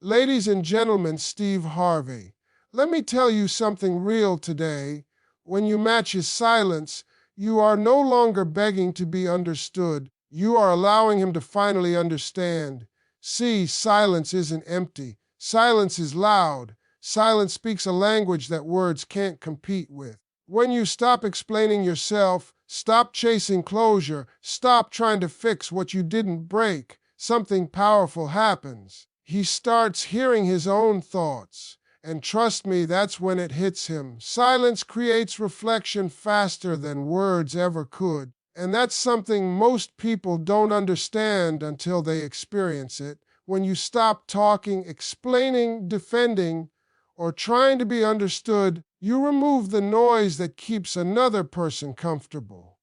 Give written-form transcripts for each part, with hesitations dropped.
Ladies and gentlemen, Steve Harvey. Let me tell you something real today. When you match his silence, you are no longer begging to be understood. You are allowing him to finally understand. See, silence isn't empty. Silence is loud. Silence speaks a language that words can't compete with. When you stop explaining yourself, stop chasing closure, stop trying to fix what you didn't break, something powerful happens. He starts hearing his own thoughts. And trust me, that's when it hits him. Silence creates reflection faster than words ever could. And that's something most people don't understand until they experience it. When you stop talking, explaining, defending, or trying to be understood, you remove the noise that keeps another person comfortable.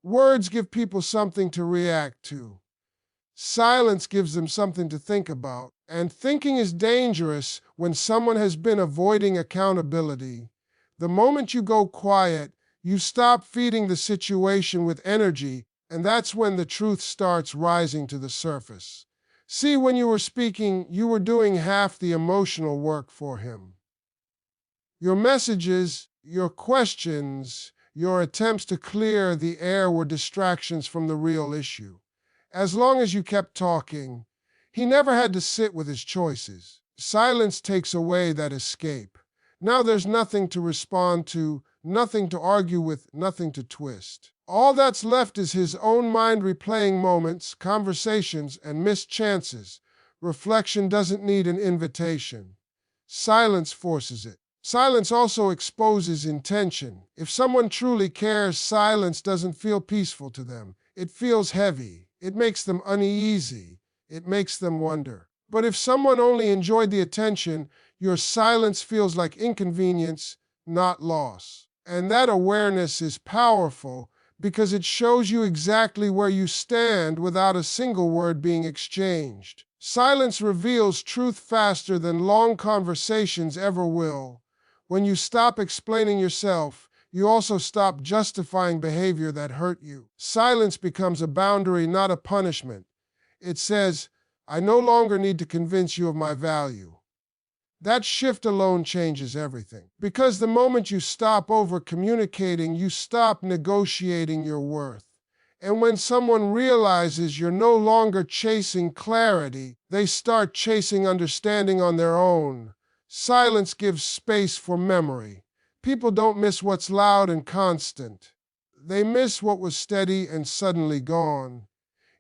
Words give people something to react to. Silence gives them something to think about. And thinking is dangerous when someone has been avoiding accountability. The moment you go quiet, you stop feeding the situation with energy, and that's when the truth starts rising to the surface. See, when you were speaking, you were doing half the emotional work for him. Your messages, your questions, your attempts to clear the air were distractions from the real issue. As long as you kept talking, he never had to sit with his choices. Silence takes away that escape. Now there's nothing to respond to, nothing to argue with, nothing to twist. All that's left is his own mind replaying moments, conversations, and missed chances. Reflection doesn't need an invitation. Silence forces it. Silence also exposes intention. If someone truly cares, silence doesn't feel peaceful to them. It feels heavy. It makes them uneasy. It makes them wonder. But if someone only enjoyed the attention, your silence feels like inconvenience, not loss. And that awareness is powerful because it shows you exactly where you stand without a single word being exchanged. Silence reveals truth faster than long conversations ever will. When you stop explaining yourself, you also stop justifying behavior that hurt you. Silence becomes a boundary, not a punishment. It says, I no longer need to convince you of my value. That shift alone changes everything. Because the moment you stop over-communicating, you stop negotiating your worth. And when someone realizes you're no longer chasing clarity, they start chasing understanding on their own. Silence gives space for memory. People don't miss what's loud and constant. They miss what was steady and suddenly gone.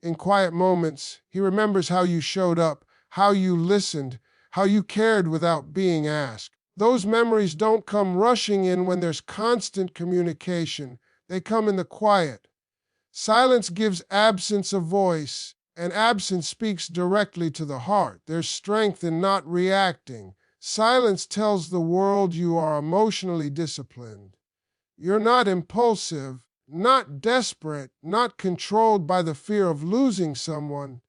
In quiet moments, he remembers how you showed up, how you listened, how you cared without being asked. Those memories don't come rushing in when there's constant communication. They come in the quiet. Silence gives absence a voice, and absence speaks directly to the heart. There's strength in not reacting. Silence tells the world you are emotionally disciplined. You're not impulsive, not desperate, not controlled by the fear of losing someone.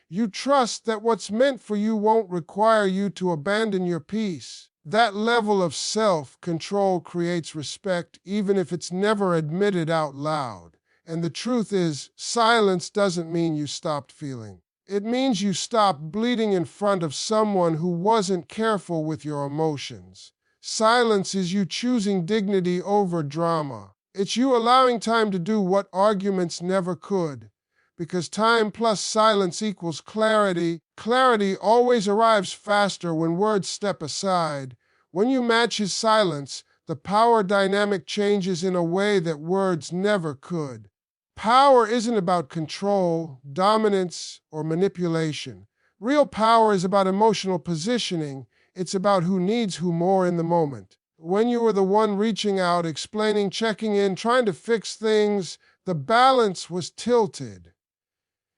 You trust that what's meant for you won't require you to abandon your peace. That level of self-control creates respect, even if it's never admitted out loud. And the truth is, silence doesn't mean you stopped feeling. It means you stopped bleeding in front of someone who wasn't careful with your emotions. Silence is you choosing dignity over drama. It's you allowing time to do what arguments never could. Because time plus silence equals clarity. Clarity always arrives faster when words step aside. When you match his silence, the power dynamic changes in a way that words never could. Power isn't about control, dominance, or manipulation. Real power is about emotional positioning. It's about who needs who more in the moment. When you were the one reaching out, explaining, checking in, trying to fix things, the balance was tilted.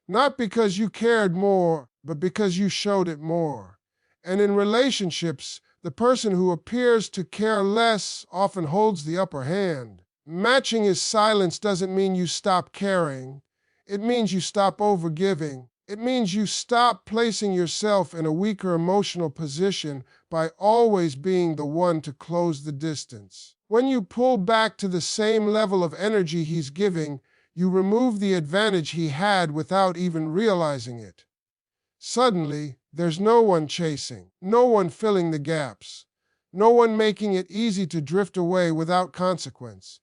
Not because you cared more, but because you showed it more. And in relationships, the person who appears to care less often holds the upper hand. Matching his silence doesn't mean you stop caring. It means you stop overgiving. It means you stop placing yourself in a weaker emotional position by always being the one to close the distance. When you pull back to the same level of energy he's giving, you remove the advantage he had without even realizing it. Suddenly, There's no one chasing, no one filling the gaps, no one making it easy to drift away without consequence.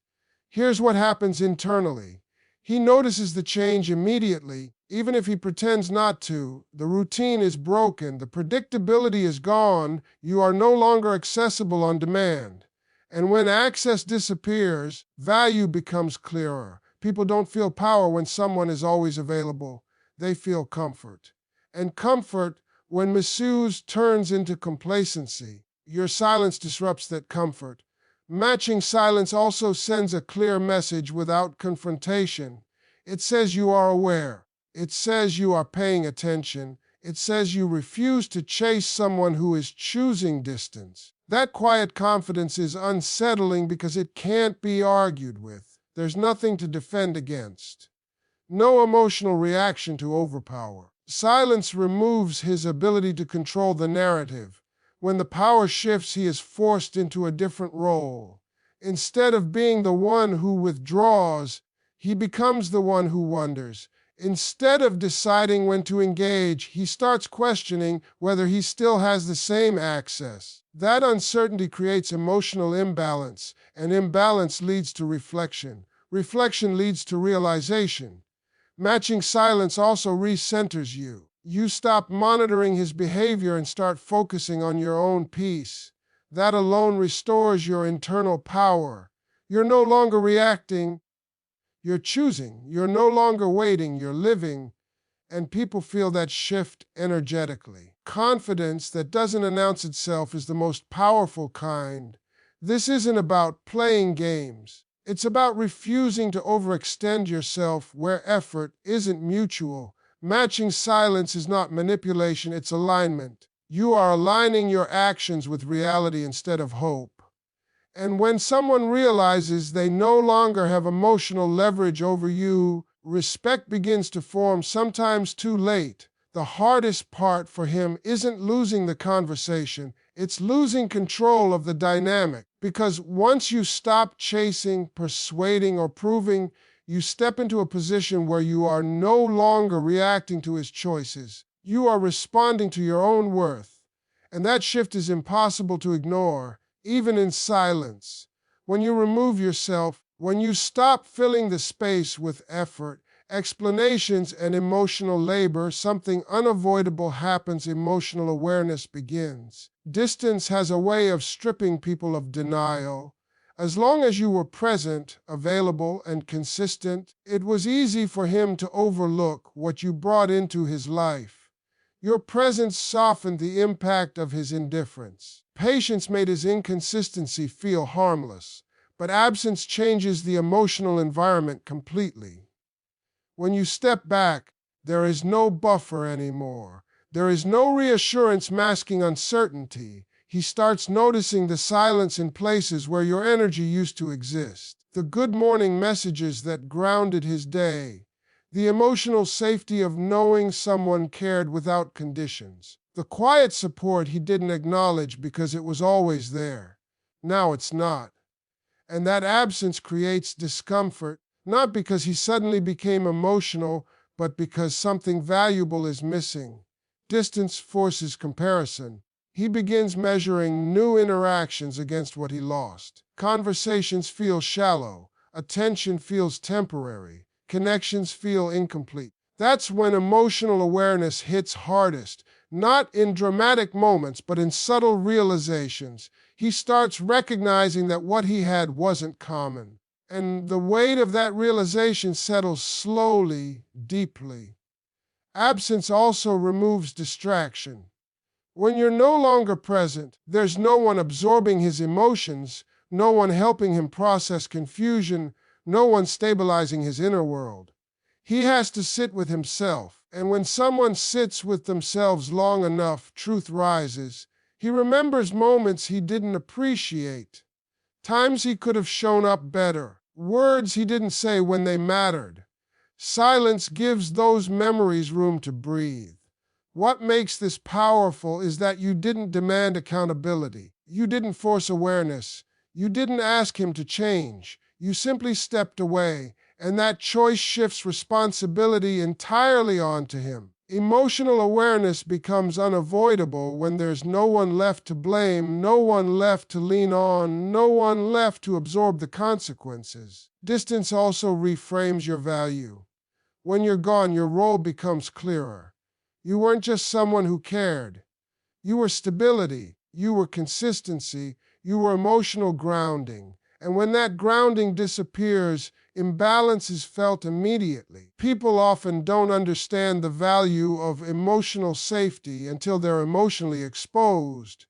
Here's what happens internally. He notices the change immediately, even if he pretends not to. The routine is broken, the predictability is gone, you are no longer accessible on demand. And when access disappears, value becomes clearer. People don't feel power when someone is always available. They feel comfort. And comfort, when misused, turns into complacency. Your silence disrupts that comfort. Matching silence also sends a clear message without confrontation. It says you are aware. It says you are paying attention. It says you refuse to chase someone who is choosing distance. That quiet confidence is unsettling because it can't be argued with. There's nothing to defend against. No emotional reaction to overpower. Silence removes his ability to control the narrative. When the power shifts, he is forced into a different role. Instead of being the one who withdraws, he becomes the one who wonders. Instead of deciding when to engage, he starts questioning whether he still has the same access. That uncertainty creates emotional imbalance, and imbalance leads to reflection. Reflection leads to realization. Matching silence also recenters you. You stop monitoring his behavior and start focusing on your own peace. That alone restores your internal power. You're no longer reacting, you're choosing. You're no longer waiting, you're living. And people feel that shift energetically. Confidence that doesn't announce itself is the most powerful kind. This isn't about playing games. It's about refusing to overextend yourself where effort isn't mutual. Matching silence is not manipulation, it's alignment. You are aligning your actions with reality instead of hope. And when someone realizes they no longer have emotional leverage over you, respect begins to form, sometimes too late. The hardest part for him isn't losing the conversation, it's losing control of the dynamic. Because once you stop chasing, persuading, or proving, you step into a position where you are no longer reacting to his choices. You are responding to your own worth. And that shift is impossible to ignore, even in silence. When you remove yourself, when you stop filling the space with effort, explanations, and emotional labor, something unavoidable happens. Emotional awareness begins. Distance has a way of stripping people of denial. As long as you were present, available, and consistent, it was easy for him to overlook what you brought into his life. Your presence softened the impact of his indifference. Patience made his inconsistency feel harmless, but absence changes the emotional environment completely. When you step back, there is no buffer anymore. There is no reassurance masking uncertainty. He starts noticing the silence in places where your energy used to exist. The good morning messages that grounded his day. The emotional safety of knowing someone cared without conditions. The quiet support he didn't acknowledge because it was always there. Now it's not. And that absence creates discomfort, not because he suddenly became emotional, but because something valuable is missing. Distance forces comparison. He begins measuring new interactions against what he lost. Conversations feel shallow. Attention feels temporary. Connections feel incomplete. That's when emotional awareness hits hardest, not in dramatic moments, but in subtle realizations. He starts recognizing that what he had wasn't common. And the weight of that realization settles slowly, deeply. Absence also removes distraction. When you're no longer present, there's no one absorbing his emotions, no one helping him process confusion, no one stabilizing his inner world. He has to sit with himself, and when someone sits with themselves long enough, truth rises. He remembers moments he didn't appreciate, times he could have shown up better, words he didn't say when they mattered. Silence gives those memories room to breathe. What makes this powerful is that you didn't demand accountability. You didn't force awareness. You didn't ask him to change. You simply stepped away, and that choice shifts responsibility entirely onto him. Emotional awareness becomes unavoidable when there's no one left to blame, no one left to lean on, no one left to absorb the consequences. Distance also reframes your value. When you're gone, your role becomes clearer. You weren't just someone who cared. You were stability, you were consistency, you were emotional grounding. And when that grounding disappears, imbalance is felt immediately. People often don't understand the value of emotional safety until they're emotionally exposed.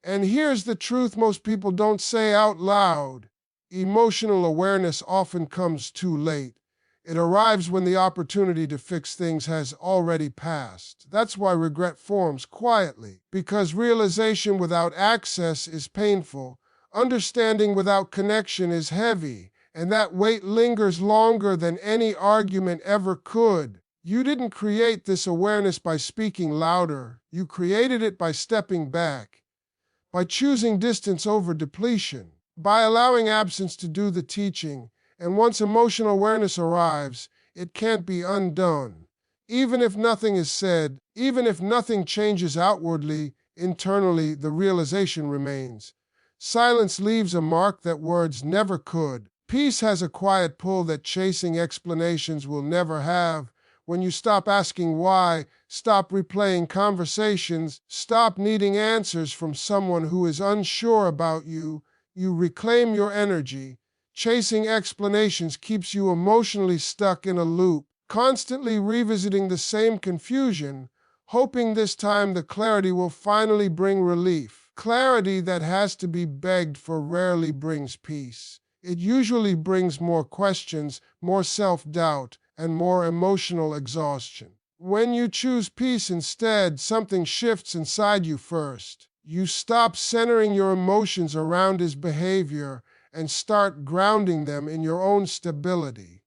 And here's the truth most people don't say out loud. Emotional awareness often comes too late. It arrives when the opportunity to fix things has already passed. That's why regret forms quietly, because realization without access is painful, understanding without connection is heavy, and that weight lingers longer than any argument ever could. You didn't create this awareness by speaking louder. You created it by stepping back, by choosing distance over depletion, by allowing absence to do the teaching. And once emotional awareness arrives, it can't be undone. Even if nothing is said, even if nothing changes outwardly, internally, the realization remains. Silence leaves a mark that words never could. Peace has a quiet pull that chasing explanations will never have. When you stop asking why, stop replaying conversations, stop needing answers from someone who is unsure about you, you reclaim your energy. Chasing explanations keeps you emotionally stuck in a loop, constantly revisiting the same confusion, hoping this time the clarity will finally bring relief. Clarity that has to be begged for rarely brings peace. It usually brings more questions, more self-doubt, and more emotional exhaustion. When you choose peace instead, something shifts inside you first. You stop centering your emotions around his behavior and start grounding them in your own stability.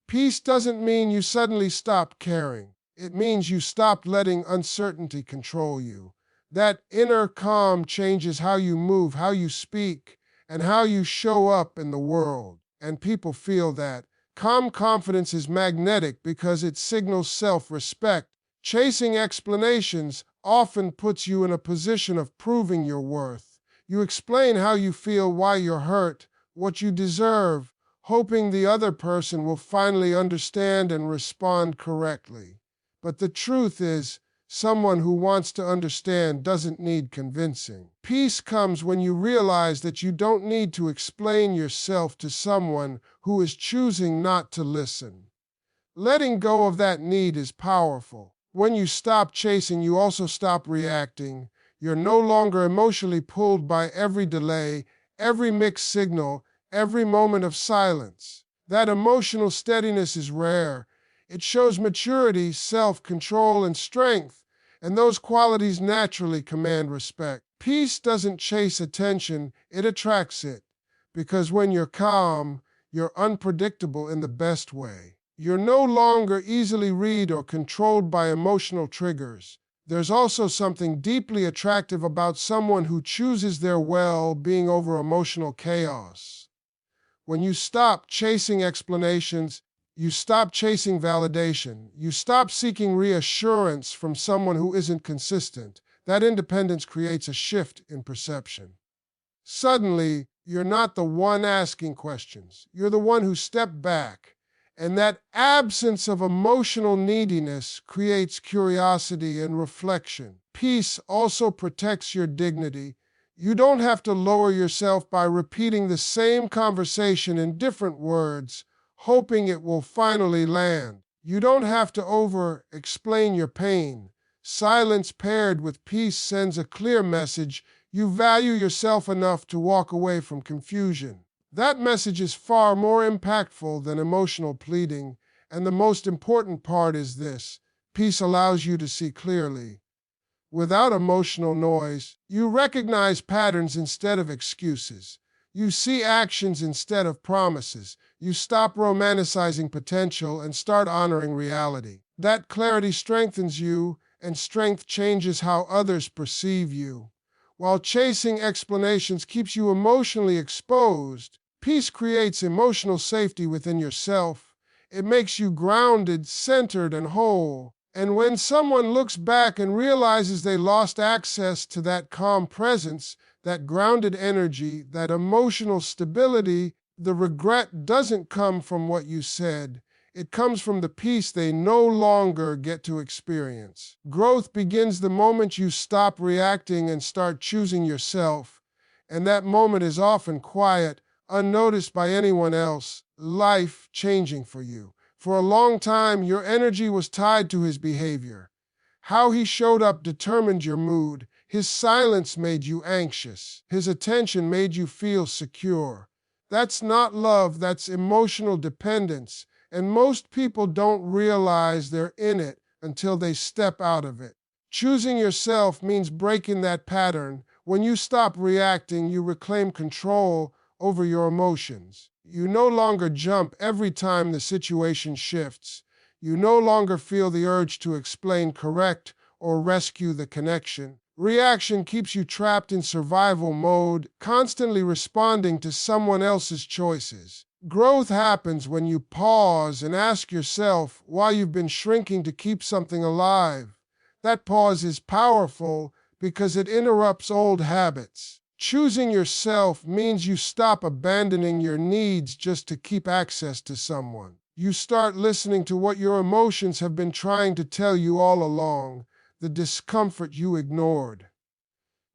Peace doesn't mean you suddenly stop caring. It means you stop letting uncertainty control you. That inner calm changes how you move, how you speak, and how you show up in the world. And people feel that. Calm confidence is magnetic because it signals self-respect. Chasing explanations often puts you in a position of proving your worth. You explain how you feel, why you're hurt, what you deserve, hoping the other person will finally understand and respond correctly. But the truth is, someone who wants to understand doesn't need convincing. Peace comes when you realize that you don't need to explain yourself to someone who is choosing not to listen. Letting go of that need is powerful. When you stop chasing, you also stop reacting. You're no longer emotionally pulled by every delay, every mixed signal, every moment of silence. That emotional steadiness is rare. It shows maturity, self-control, and strength, and those qualities naturally command respect. Peace doesn't chase attention, it attracts it. Because when you're calm, you're unpredictable in the best way. You're no longer easily read or controlled by emotional triggers. There's also something deeply attractive about someone who chooses their well-being over emotional chaos. When you stop chasing explanations, you stop chasing validation, you stop seeking reassurance from someone who isn't consistent. That independence creates a shift in perception. Suddenly, you're not the one asking questions. You're the one who stepped back. And that absence of emotional neediness creates curiosity and reflection. Peace also protects your dignity. You don't have to lower yourself by repeating the same conversation in different words, hoping it will finally land. You don't have to over-explain your pain. Silence paired with peace sends a clear message. You value yourself enough to walk away from confusion. That message is far more impactful than emotional pleading, and the most important part is this: peace allows you to see clearly. Without emotional noise, you recognize patterns instead of excuses. You see actions instead of promises. You stop romanticizing potential and start honoring reality. That clarity strengthens you, and strength changes how others perceive you. While chasing explanations keeps you emotionally exposed, peace creates emotional safety within yourself. It makes you grounded, centered, and whole. And when someone looks back and realizes they lost access to that calm presence, that grounded energy, that emotional stability, the regret doesn't come from what you said. It comes from the peace they no longer get to experience. Growth begins the moment you stop reacting and start choosing yourself. And that moment is often quiet, unnoticed by anyone else, life changing for you. For a long time, your energy was tied to his behavior. How he showed up determined your mood. His silence made you anxious. His attention made you feel secure. That's not love, that's emotional dependence. And most people don't realize they're in it until they step out of it. Choosing yourself means breaking that pattern. When you stop reacting, you reclaim control over your emotions. You no longer jump every time the situation shifts. You no longer feel the urge to explain, correct, or rescue the connection. Reaction keeps you trapped in survival mode, constantly responding to someone else's choices. Growth happens when you pause and ask yourself why you've been shrinking to keep something alive. That pause is powerful because it interrupts old habits. Choosing yourself means you stop abandoning your needs just to keep access to someone. You start listening to what your emotions have been trying to tell you all along, the discomfort you ignored,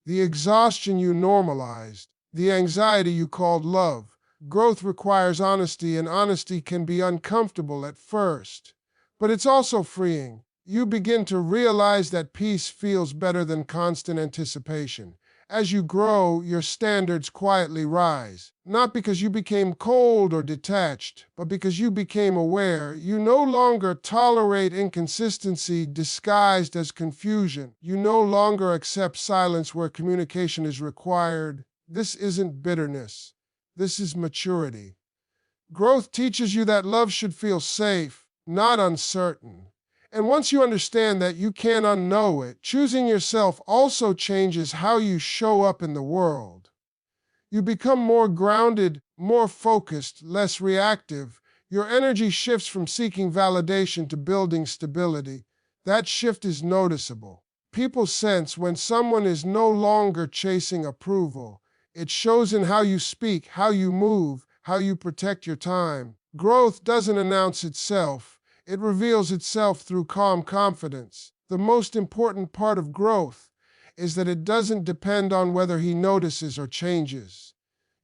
the exhaustion you normalized, the anxiety you called love. Growth requires honesty, and honesty can be uncomfortable at first, but it's also freeing. You begin to realize that peace feels better than constant anticipation. As you grow, your standards quietly rise, not because you became cold or detached, but because you became aware. You no longer tolerate inconsistency disguised as confusion. You no longer accept silence where communication is required. This isn't bitterness. This is maturity. Growth teaches you that love should feel safe, not uncertain. And once you understand that, you can't unknow it. Choosing yourself also changes how you show up in the world. You become more grounded, more focused, less reactive. Your energy shifts from seeking validation to building stability. That shift is noticeable. People sense when someone is no longer chasing approval. It shows in how you speak, how you move, how you protect your time. Growth doesn't announce itself. It reveals itself through calm confidence. The most important part of growth is that it doesn't depend on whether he notices or changes.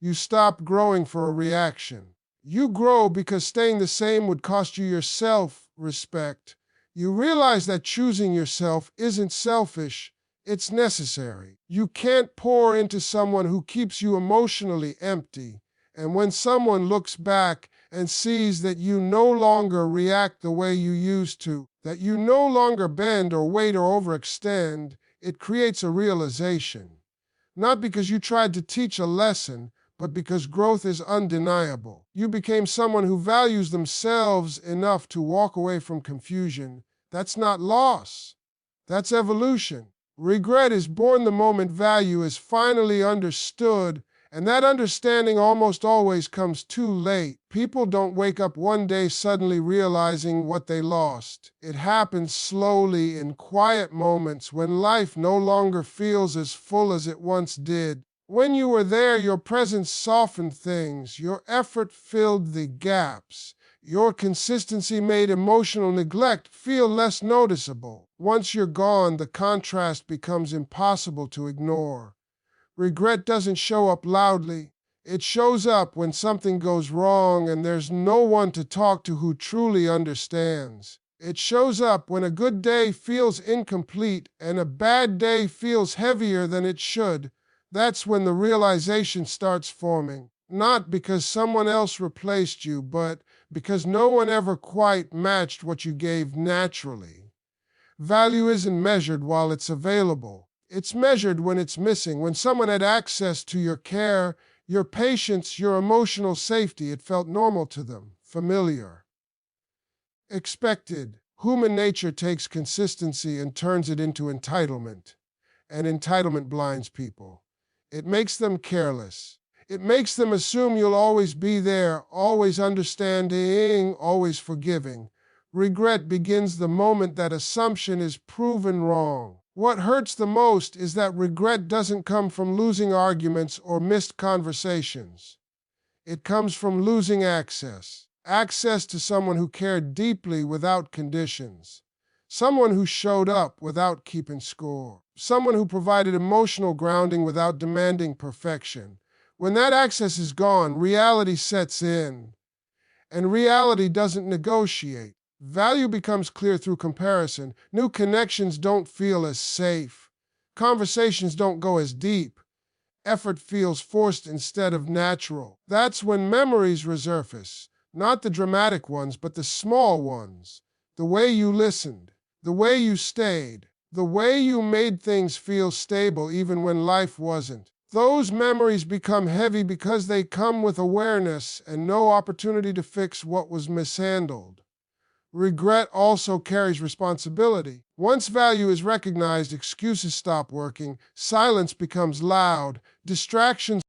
You stop growing for a reaction. You grow because staying the same would cost you your self-respect. You realize that choosing yourself isn't selfish, it's necessary. You can't pour into someone who keeps you emotionally empty. And when someone looks back and sees that you no longer react the way you used to, that you no longer bend or wait or overextend, it creates a realization. Not because you tried to teach a lesson, but because growth is undeniable. You became someone who values themselves enough to walk away from confusion. That's not loss. That's evolution. Regret is born the moment value is finally understood, and that understanding almost always comes too late. People don't wake up one day suddenly realizing what they lost. It happens slowly in quiet moments when life no longer feels as full as it once did. When you were there, your presence softened things. Your effort filled the gaps. Your consistency made emotional neglect feel less noticeable. Once you're gone, the contrast becomes impossible to ignore. Regret doesn't show up loudly. It shows up when something goes wrong and there's no one to talk to who truly understands. It shows up when a good day feels incomplete and a bad day feels heavier than it should. That's when the realization starts forming. Not because someone else replaced you, but because no one ever quite matched what you gave naturally. Value isn't measured while it's available. It's measured when it's missing. When someone had access to your care, your patience, your emotional safety, it felt normal to them, familiar, expected. Human nature takes consistency and turns it into entitlement. And entitlement blinds people. It makes them careless. It makes them assume you'll always be there, always understanding, always forgiving. Regret begins the moment that assumption is proven wrong. What hurts the most is that regret doesn't come from losing arguments or missed conversations. It comes from losing access. Access to someone who cared deeply without conditions. Someone who showed up without keeping score. Someone who provided emotional grounding without demanding perfection. When that access is gone, reality sets in. And reality doesn't negotiate. Value becomes clear through comparison. New connections don't feel as safe. Conversations don't go as deep. Effort feels forced instead of natural. That's when memories resurface. Not the dramatic ones, but the small ones. The way you listened. The way you stayed. The way you made things feel stable even when life wasn't. Those memories become heavy because they come with awareness and no opportunity to fix what was mishandled. Regret also carries responsibility. Once value is recognized, excuses stop working, silence becomes loud, distractions